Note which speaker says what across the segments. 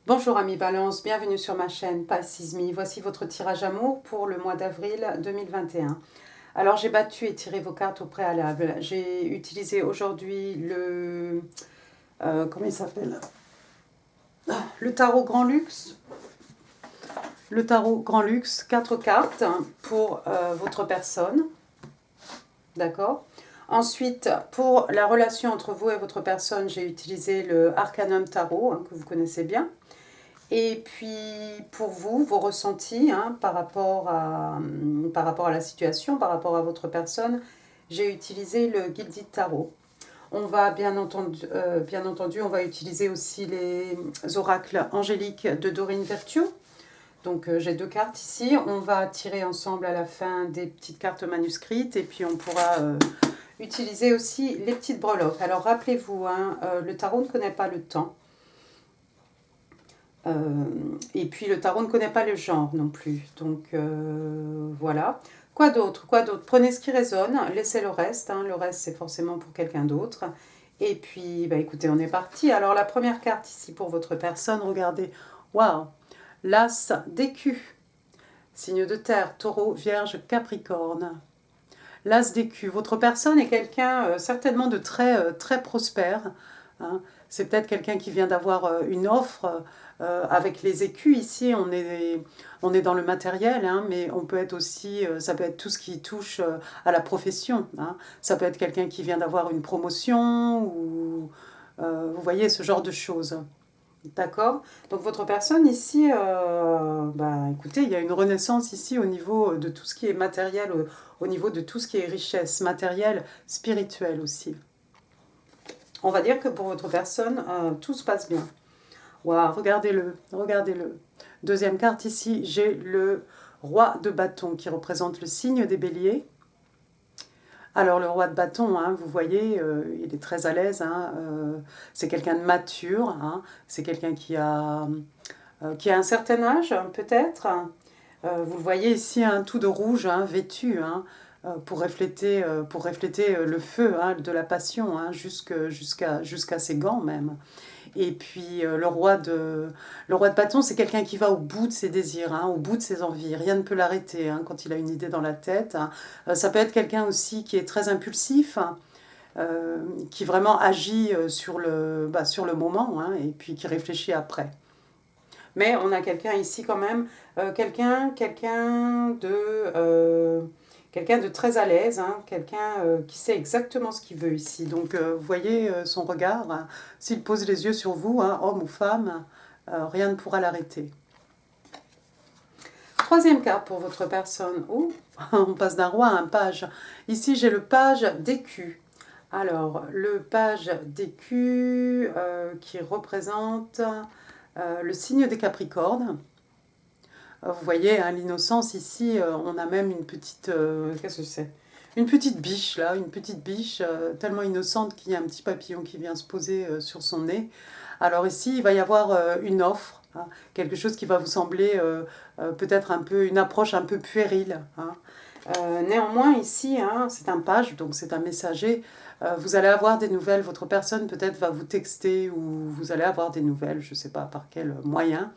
Speaker 1: Bonjour amis Balance, bienvenue sur ma chaîne Palsismi. Voici votre tirage amour pour le mois d'avril 2021. Alors j'ai battu et tiré vos cartes au préalable. J'ai utilisé aujourd'hui le... comment il s'appelle? Le tarot Grand Luxe. Le tarot Grand Luxe, 4 cartes pour votre personne. D'accord. Ensuite, pour la relation entre vous et votre personne, j'ai utilisé le Arcanum Tarot, que vous connaissez bien. Et puis, pour vous, vos ressentis par rapport à la situation, par rapport à votre personne, j'ai utilisé le Gilded Tarot. On va bien entendu, on va utiliser aussi les oracles angéliques de Dorine Virtue. Donc, j'ai 2 cartes ici. On va tirer ensemble à la fin des petites cartes manuscrites et puis on pourra utiliser aussi les petites breloques. Alors, rappelez-vous, le tarot ne connaît pas le temps. Et puis le tarot ne connaît pas le genre non plus. Donc voilà. Quoi d'autre? Prenez ce qui résonne, laissez le reste. Le reste, c'est forcément pour quelqu'un d'autre. Et puis, bah, écoutez, on est parti. Alors la première carte ici pour votre personne, regardez. Waouh! L'As d'écus. Signe de terre, taureau, vierge, capricorne. L'As d'écus. Votre personne est quelqu'un certainement de très prospère. C'est peut-être quelqu'un qui vient d'avoir une offre. Avec les écus, ici, on est dans le matériel, mais on peut être aussi, ça peut être tout ce qui touche à la profession. Ça peut être quelqu'un qui vient d'avoir une promotion, ou vous voyez, ce genre de choses. D'accord. Donc votre personne ici, écoutez, il y a une renaissance ici au niveau de tout ce qui est matériel, au niveau de tout ce qui est richesse matérielle, spirituelle aussi. On va dire que pour votre personne, tout se passe bien. Waouh, regardez-le, regardez-le. Deuxième carte ici, j'ai le roi de bâton qui représente le signe des béliers. Alors le roi de bâton, vous voyez, il est très à l'aise. C'est quelqu'un de mature. C'est quelqu'un qui a un certain âge, peut-être. Vous le voyez ici, tout de rouge, vêtu, pour refléter le feu de la passion, jusqu'à ses gants même. Et puis le roi de bâton, c'est quelqu'un qui va au bout de ses désirs, au bout de ses envies. Rien ne peut l'arrêter quand il a une idée dans la tête. Ça peut être quelqu'un aussi qui est très impulsif, qui vraiment agit sur le moment, et puis qui réfléchit après. Mais on a quelqu'un ici quand même, quelqu'un de très à l'aise, quelqu'un qui sait exactement ce qu'il veut ici. Donc vous voyez son regard, s'il pose les yeux sur vous, homme ou femme, rien ne pourra l'arrêter. Troisième carte pour votre personne. Oh, on passe d'un roi à un page. Ici j'ai le page d'écus. Alors le page d'écus qui représente le signe des Capricornes. Vous voyez, l'innocence ici, on a même une petite... qu'est-ce que c'est? Une petite biche, là, une petite biche tellement innocente qu'il y a un petit papillon qui vient se poser sur son nez. Alors ici, il va y avoir une offre, quelque chose qui va vous sembler peut-être une approche un peu puérile. Néanmoins, ici, c'est un page, donc c'est un messager. Vous allez avoir des nouvelles, votre personne peut-être va vous texter ou vous allez avoir des nouvelles, je ne sais pas par quel moyen.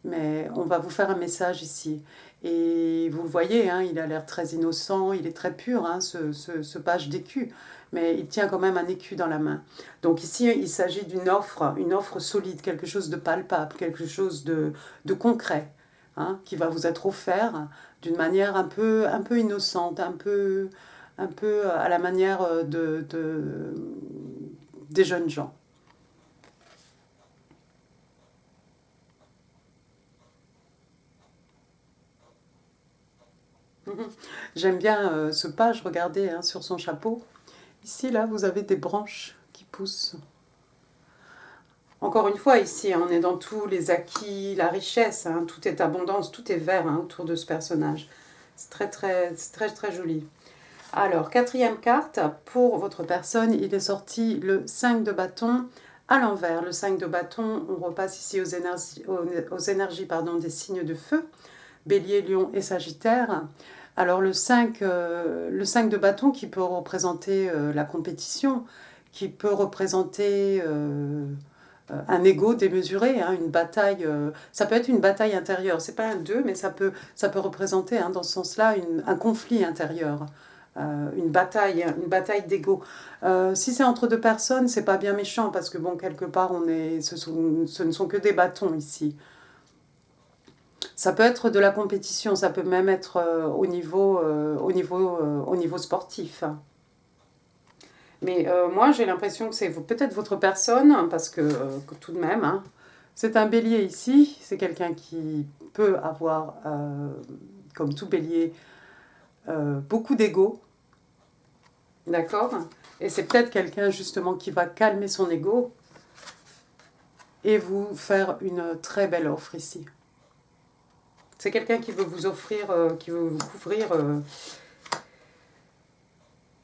Speaker 1: Mais on va vous faire un message ici. Et vous le voyez, il a l'air très innocent, il est très pur, ce page d'écu. Mais il tient quand même un écu dans la main. Donc ici, il s'agit d'une offre solide, quelque chose de palpable, quelque chose de concret, qui va vous être offert d'une manière un peu innocente, un peu à la manière des jeunes gens. J'aime bien ce page, regardez sur son chapeau. Ici, là, vous avez des branches qui poussent. Encore une fois, ici, on est dans tous les acquis, la richesse, tout est abondance, tout est vert autour de ce personnage. C'est très joli. Alors, quatrième carte, pour votre personne, il est sorti le 5 de bâton à l'envers. Le 5 de bâton, on repasse ici aux énergies des signes de feu, Bélier, Lion et Sagittaire. Alors le 5 de bâton qui peut représenter la compétition, qui peut représenter un ego démesuré, hein, une bataille. Ça peut être une bataille intérieure. C'est pas un deux, mais ça peut représenter, hein, dans ce sens-là, un conflit intérieur. Une bataille d'ego. Si c'est entre deux personnes, c'est pas bien méchant parce que bon, quelque part, ce ne sont que des bâtons ici. Ça peut être de la compétition, ça peut même être au niveau sportif. Mais moi, j'ai l'impression que c'est peut-être votre personne, parce que tout de même, hein, c'est un bélier ici, c'est quelqu'un qui peut avoir, comme tout bélier, beaucoup d'ego, d'accord? Et c'est peut-être quelqu'un justement qui va calmer son ego et vous faire une très belle offre ici. C'est quelqu'un qui veut vous offrir, qui veut vous couvrir,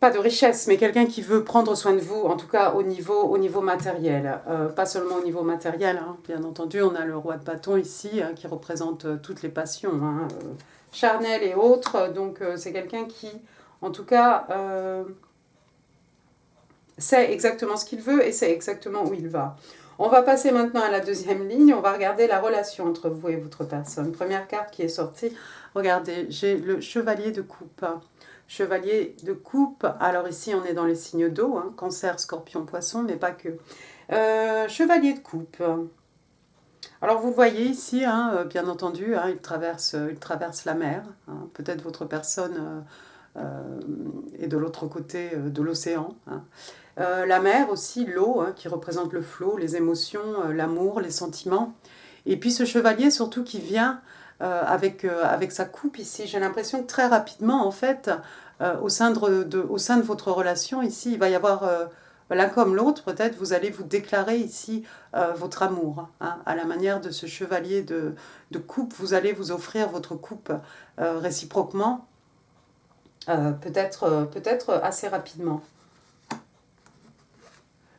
Speaker 1: pas de richesse, mais quelqu'un qui veut prendre soin de vous, en tout cas au niveau matériel. Pas seulement au niveau matériel, hein. Bien entendu, on a le roi de bâton ici, hein, qui représente toutes les passions, hein, charnelles et autres. Donc c'est quelqu'un qui, en tout cas, sait exactement ce qu'il veut et sait exactement où il va. On va passer maintenant à la deuxième ligne, on va regarder la relation entre vous et votre personne. Première carte qui est sortie, regardez, j'ai le chevalier de coupe. Chevalier de coupe, alors ici on est dans les signes d'eau, hein, cancer, scorpion, poisson, mais pas que. Chevalier de coupe. Alors vous le voyez ici, hein, bien entendu, hein, il traverse la mer. Hein, peut-être votre personne est de l'autre côté de l'océan. Hein. La mer aussi, l'eau, hein, qui représente le flot, les émotions, l'amour, les sentiments. Et puis ce chevalier surtout qui vient avec sa coupe ici. J'ai l'impression que très rapidement, en fait, au sein de votre relation ici, il va y avoir, l'un comme l'autre, peut-être, vous allez vous déclarer ici votre amour. Hein, à la manière de ce chevalier de coupe, vous allez vous offrir votre coupe réciproquement, peut-être assez rapidement.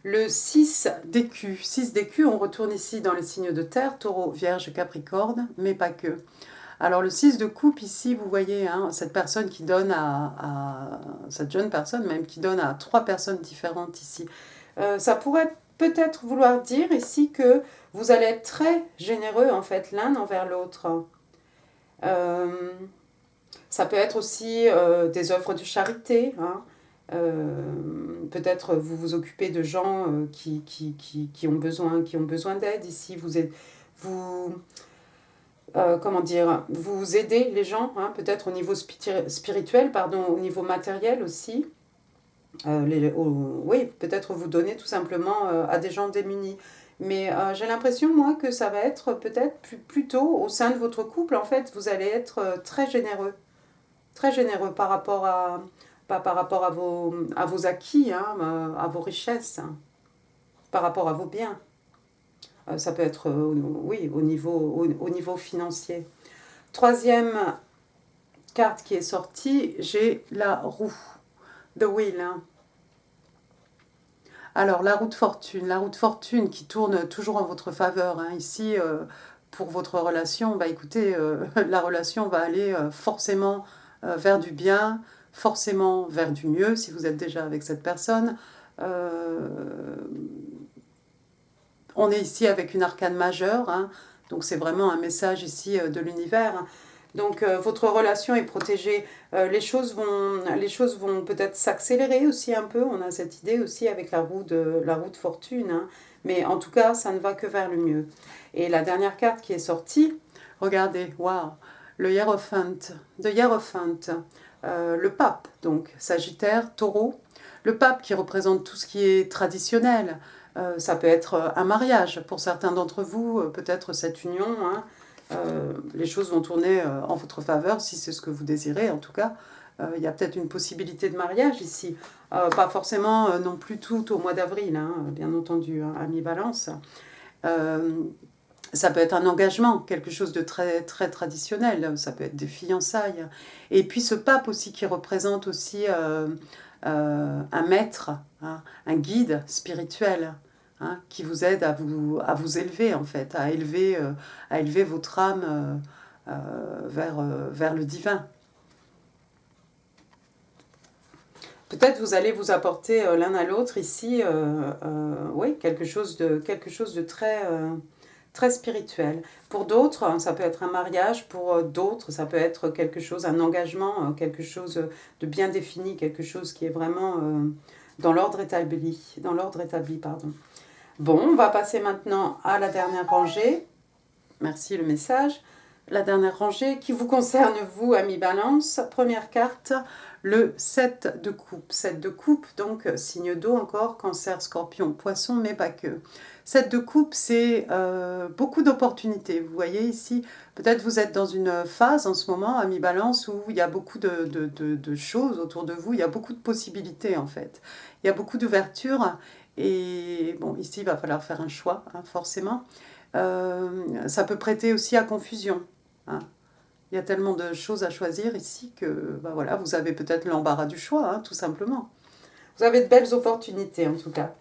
Speaker 1: Le 6 d'écus. 6 d'écus, on retourne ici dans les signes de terre, taureau, vierge, capricorne, mais pas que. Alors le 6 de coupe ici, vous voyez, hein, cette personne qui donne cette jeune personne même, qui donne à 3 personnes différentes ici. Ça pourrait peut-être vouloir dire ici que vous allez être très généreux en fait l'un envers l'autre. Ça peut être aussi des œuvres de charité, hein. Peut-être vous vous occupez de gens qui ont besoin d'aide ici. Vous comment dire, vous aidez les gens, hein, peut-être au niveau spirituel, pardon, au niveau matériel aussi. Oui, peut-être vous donner tout simplement à des gens démunis. Mais j'ai l'impression, moi, que ça va être peut-être plutôt au sein de votre couple, en fait, vous allez être très généreux par rapport pas par rapport à vos acquis, hein, à vos richesses, hein, par rapport à vos biens. Ça peut être, oui, au niveau financier. Troisième carte qui est sortie, j'ai la roue, the wheel. Hein. Alors, la roue de fortune qui tourne toujours en votre faveur. Hein. Ici, pour votre relation, bah écoutez, la relation va aller forcément vers du bien, forcément vers du mieux si vous êtes déjà avec cette personne. On est ici avec une arcane majeure, hein, donc c'est vraiment un message ici de l'univers. Donc votre relation est protégée. Les choses vont peut-être s'accélérer aussi un peu. On a cette idée aussi avec la roue de fortune. Hein. Mais en tout cas, ça ne va que vers le mieux. Et la dernière carte qui est sortie, regardez, waouh, le Hiérophant, le pape, donc Sagittaire, Taureau. Le pape qui représente tout ce qui est traditionnel. Ça peut être un mariage pour certains d'entre vous, peut-être cette union. Hein. Les choses vont tourner en votre faveur si c'est ce que vous désirez en tout cas. Il y a peut-être une possibilité de mariage ici. Pas forcément non plus tout au mois d'avril, hein, bien entendu, hein, ami Balance. Ça peut être un engagement, quelque chose de très, très traditionnel. Ça peut être des fiançailles. Et puis ce pape aussi qui représente aussi un maître, hein, un guide spirituel. Hein, qui vous aide à vous élever en fait, à élever votre âme vers le divin. Peut-être vous allez vous apporter l'un à l'autre ici, oui, quelque chose de très, très spirituel. Pour d'autres, ça peut être un mariage, pour d'autres, ça peut être quelque chose, un engagement, quelque chose de bien défini, quelque chose qui est vraiment dans l'ordre établi, pardon. Bon, on va passer maintenant à la dernière rangée. Merci le message. La dernière rangée qui vous concerne, vous, amis Balance. Première carte, le 7 de coupe. 7 de coupe, donc signe d'eau encore, cancer, scorpion, poisson, mais pas que. 7 de coupe, c'est beaucoup d'opportunités. Vous voyez ici, peut-être vous êtes dans une phase en ce moment, amis Balance, où il y a beaucoup de choses autour de vous, il y a beaucoup de possibilités en fait. Il y a beaucoup d'ouverture et bon, ici, il va falloir faire un choix, hein, forcément. Ça peut prêter aussi à confusion, hein. Il y a tellement de choses à choisir ici que bah voilà, vous avez peut-être l'embarras du choix, hein, tout simplement. Vous avez de belles opportunités en tout cas.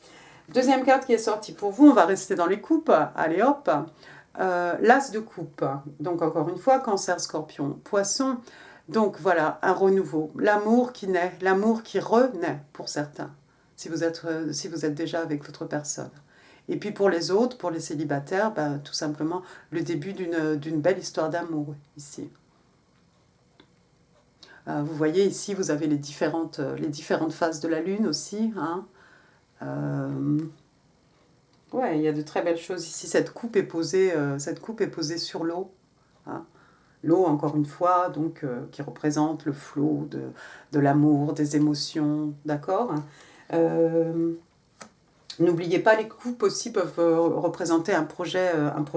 Speaker 1: Deuxième carte qui est sortie pour vous, on va rester dans les coupes. Allez hop, l'as de coupe. Donc encore une fois, cancer, scorpion, poisson. Donc voilà, un renouveau. L'amour qui naît, l'amour qui renaît pour certains, si vous êtes déjà avec votre personne. Et puis pour les autres, pour les célibataires, ben, tout simplement le début d'une belle histoire d'amour ici. Vous voyez ici, vous avez les différentes phases de la Lune aussi, hein. Ouais, il y a de très belles choses ici. Cette coupe est posée sur l'eau, hein. L'eau, encore une fois, donc, qui représente le flot de l'amour, des émotions, d'accord. N'oubliez pas, les coupes aussi peuvent représenter un projet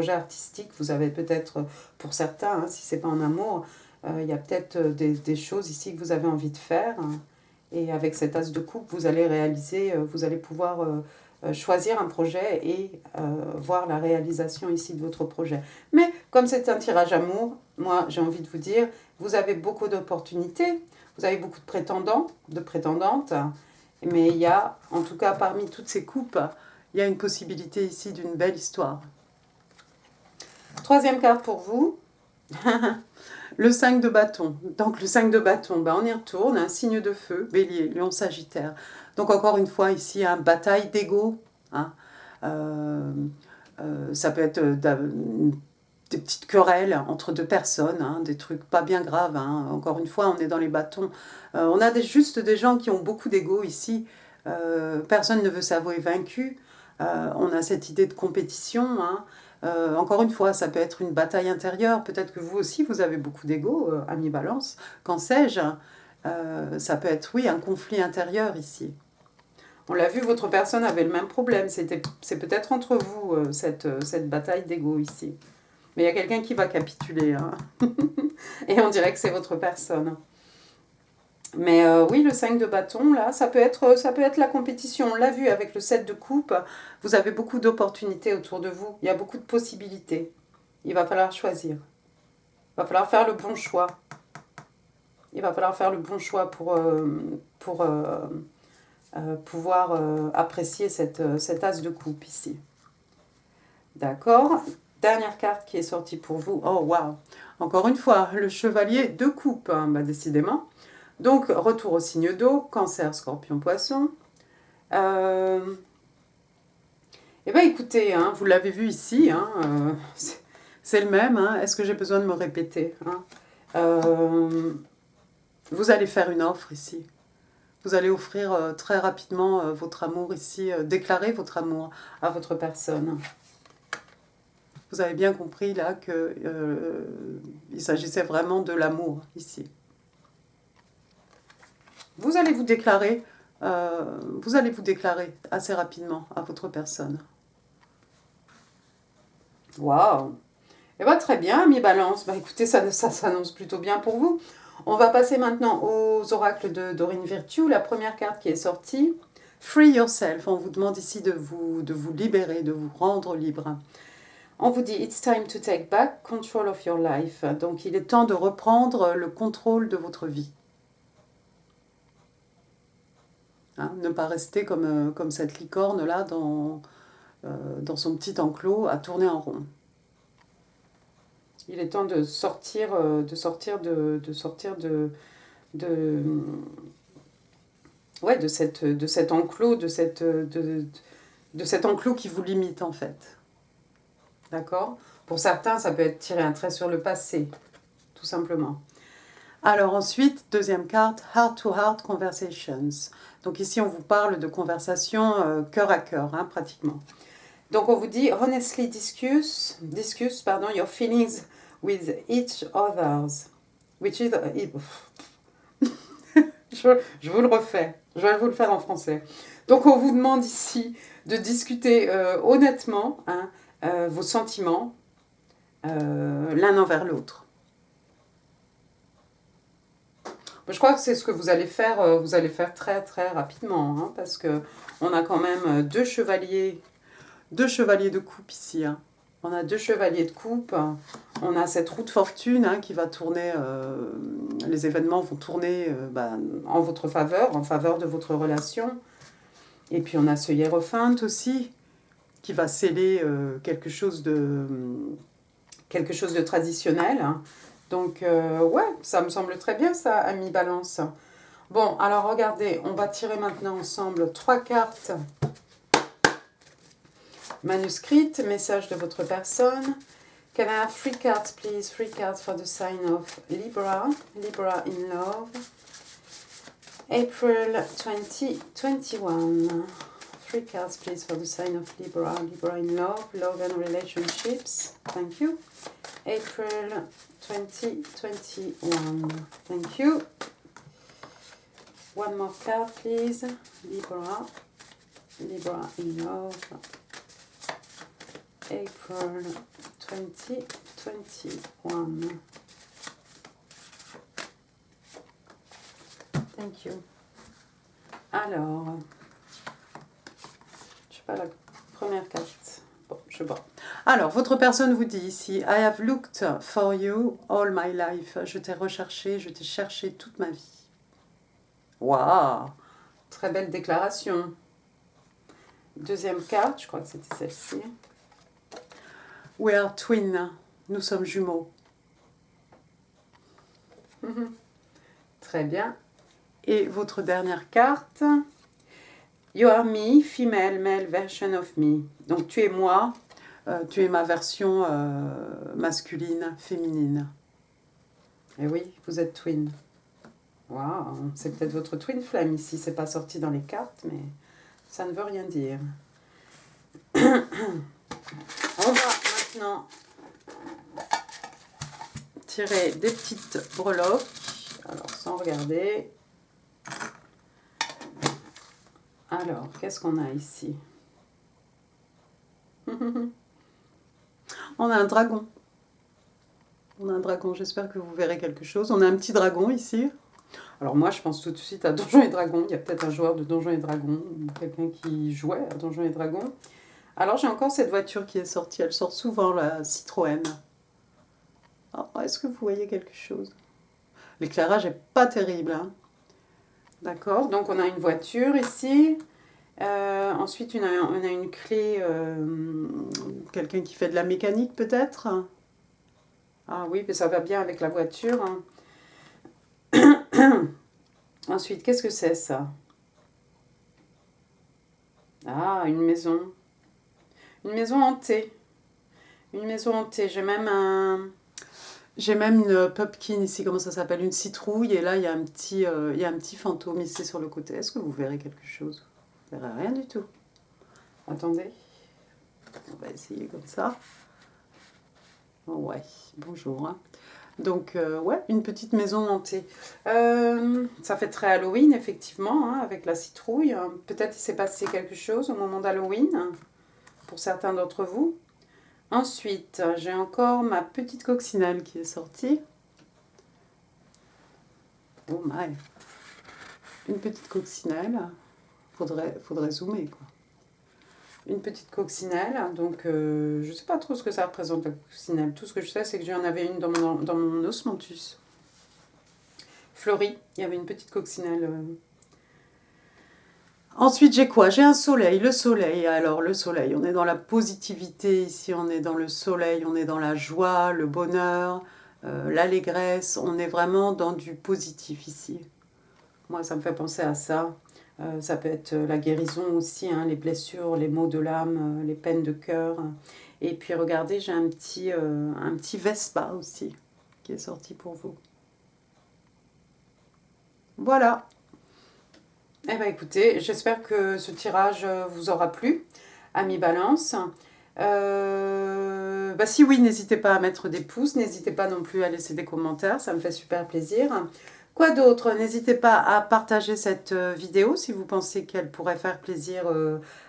Speaker 1: artistique. Vous avez peut-être, pour certains, hein, si ce n'est pas en amour, il y a peut-être des choses ici que vous avez envie de faire. Hein. Et avec cet as de coupe, vous allez réaliser, vous allez pouvoir choisir un projet et voir la réalisation ici de votre projet. Mais comme c'est un tirage amour, moi j'ai envie de vous dire, vous avez beaucoup d'opportunités, vous avez beaucoup de prétendants, de prétendantes, mais il y a, en tout cas parmi toutes ces coupes, il y a une possibilité ici d'une belle histoire. Troisième carte pour vous. Le 5 de bâton. Donc le 5 de bâton, ben on y retourne, un signe de feu, bélier, lion, sagittaire. Donc encore une fois ici, une bataille d'ego. Hein. Ça peut être des petites querelles entre deux personnes, hein, des trucs pas bien graves. Hein. Encore une fois, on est dans les bâtons. On a juste des gens qui ont beaucoup d'ego ici. Personne ne veut s'avouer vaincu. On a cette idée de compétition. Hein. Encore une fois, ça peut être une bataille intérieure. Peut-être que vous aussi, vous avez beaucoup d'ego, ami Balance. Qu'en sais-je? Ça peut être, oui, un conflit intérieur ici. On l'a vu, votre personne avait le même problème. C'est peut-être entre vous, cette bataille d'ego ici. Mais il y a quelqu'un qui va capituler. Hein. Et on dirait que c'est votre personne. Mais oui, le 5 de bâton, là, ça peut être la compétition. On l'a vu avec le 7 de coupe. Vous avez beaucoup d'opportunités autour de vous. Il y a beaucoup de possibilités. Il va falloir choisir. Il va falloir faire le bon choix. Il va falloir faire le bon choix pour pouvoir apprécier cet as de coupe ici. D'accord. Dernière carte qui est sortie pour vous. Oh, waouh. Encore une fois, le chevalier de coupe, hein, bah, décidément. Donc, retour au signe d'eau, cancer, scorpion, poisson. Eh bien, écoutez, hein, vous l'avez vu ici, hein, c'est le même. Hein, est-ce que j'ai besoin de me répéter, hein, vous allez faire une offre ici. Vous allez offrir très rapidement votre amour ici, déclarer votre amour à votre personne. Vous avez bien compris là qu'il s'agissait vraiment de l'amour ici. Vous allez vous déclarer assez rapidement à votre personne. Waouh! Eh bien, très bien, mi Balance. Bah, écoutez, ça s'annonce plutôt bien pour vous. On va passer maintenant aux oracles de Dorine Virtue. La première carte qui est sortie, Free Yourself. On vous demande ici de vous libérer, de vous rendre libre. On vous dit, it's time to take back control of your life. Donc, il est temps de reprendre le contrôle de votre vie. Hein, ne pas rester comme cette licorne-là dans son petit enclos à tourner en rond. Il est temps de sortir ouais, de cet enclos, de cet enclos qui vous limite en fait. D'accord? Pour certains, ça peut être tirer un trait sur le passé, tout simplement. Alors ensuite, deuxième carte, Heart-to-Heart Conversations. Donc ici, on vous parle de conversations cœur à cœur, hein, pratiquement. Donc on vous dit, honestly discuss your feelings with each others. Which is... je vous le refais, je vais vous le faire en français. Donc on vous demande ici de discuter honnêtement, hein, vos sentiments l'un envers l'autre. Je crois que c'est ce que vous allez faire très très rapidement, hein, parce que on a quand même deux chevaliers de coupe ici. Hein. On a deux chevaliers de coupe, on a cette roue de fortune hein, qui va tourner, les événements vont tourner en votre faveur, en faveur de votre relation. Et puis on a ce hiérophante aussi, qui va sceller quelque chose de traditionnel. Hein. Donc, ouais, ça me semble très bien ça, ami Balance. Bon, alors regardez, on va tirer maintenant ensemble 3 cartes manuscrites, message de votre personne. Can I have 3 cards, please? 3 cards for the sign of Libra. Libra in love. April 2021. 3 cards, please, for the sign of Libra. Libra in love, love and relationships. Thank you. April 2021. Thank you. One more card, please. Libra. Libra in love. April 2021. Thank you. Alors, je sais pas la première carte. Bon, je sais pas. Alors, votre personne vous dit ici, I have looked for you all my life. Je t'ai recherché, je t'ai cherché toute ma vie. Waouh! Très belle déclaration. Deuxième carte, je crois que c'était celle-ci. We are twin. Nous sommes jumeaux. Très bien. Et votre dernière carte. You are me, female, male version of me. Donc tu es moi, tu es ma version masculine, féminine. Et oui, vous êtes twin. Waouh, c'est peut-être votre twin flame ici, c'est pas sorti dans les cartes, mais ça ne veut rien dire. On va maintenant tirer des petites breloques. Alors, sans regarder. Alors, qu'est-ce qu'on a ici? On a un dragon. On a un dragon, j'espère que vous verrez quelque chose. On a un petit dragon ici. Alors moi, je pense tout de suite à Donjons et Dragons. Il y a peut-être un joueur de Donjons et Dragons, ou quelqu'un qui jouait à Donjons et Dragons. Alors, j'ai encore cette voiture qui est sortie. Elle sort souvent, la Citroën. Oh, est-ce que vous voyez quelque chose? L'éclairage n'est pas terrible. Hein. D'accord, donc on a une voiture ici. Ensuite, on a une clé, quelqu'un qui fait de la mécanique peut-être. Ah oui, mais ça va bien avec la voiture. Hein. Ensuite, qu'est-ce que c'est ça? Ah, une maison. Une maison hantée. Une maison hantée. J'ai même une pumpkin ici, comment ça s'appelle? Une citrouille. Et là, il y a un petit fantôme ici sur le côté. Est-ce que vous verrez quelque chose? Vous ne verrez rien du tout. Attendez. On va essayer comme ça. Oh ouais, bonjour. Hein. Donc, ouais, une petite maison hantée. Ça fait très Halloween, effectivement, hein, avec la citrouille. Peut-être il s'est passé quelque chose au moment d'Halloween, pour certains d'entre vous. Ensuite, j'ai encore ma petite coccinelle qui est sortie. Oh my! Une petite coccinelle. Faudrait zoomer, quoi. Une petite coccinelle, donc je ne sais pas trop ce que ça représente la coccinelle. Tout ce que je sais, c'est que j'en avais une dans mon osmanthus. Fleurie, il y avait une petite coccinelle. Ensuite, j'ai quoi? J'ai un soleil, le soleil. Alors, le soleil, on est dans la positivité ici, on est dans le soleil, on est dans la joie, le bonheur, l'allégresse. On est vraiment dans du positif ici. Moi, ça me fait penser à ça. Ça peut être la guérison aussi, hein, les blessures, les maux de l'âme, les peines de cœur. Et puis regardez, j'ai un petit Vespa aussi qui est sorti pour vous. Voilà. Eh bien écoutez, j'espère que ce tirage vous aura plu, amis Balance. Bah si oui, n'hésitez pas à mettre des pouces, n'hésitez pas non plus à laisser des commentaires, ça me fait super plaisir. Quoi d'autre? N'hésitez pas à partager cette vidéo si vous pensez qu'elle pourrait faire plaisir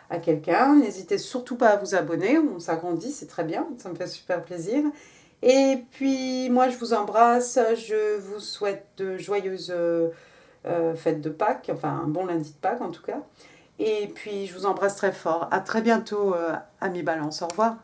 Speaker 1: à quelqu'un. N'hésitez surtout pas à vous abonner, on s'agrandit, c'est très bien, ça me fait super plaisir. Et puis moi je vous embrasse, je vous souhaite de joyeuses fêtes de Pâques, enfin un bon lundi de Pâques en tout cas. Et puis je vous embrasse très fort. À très bientôt, amis Balance. Au revoir.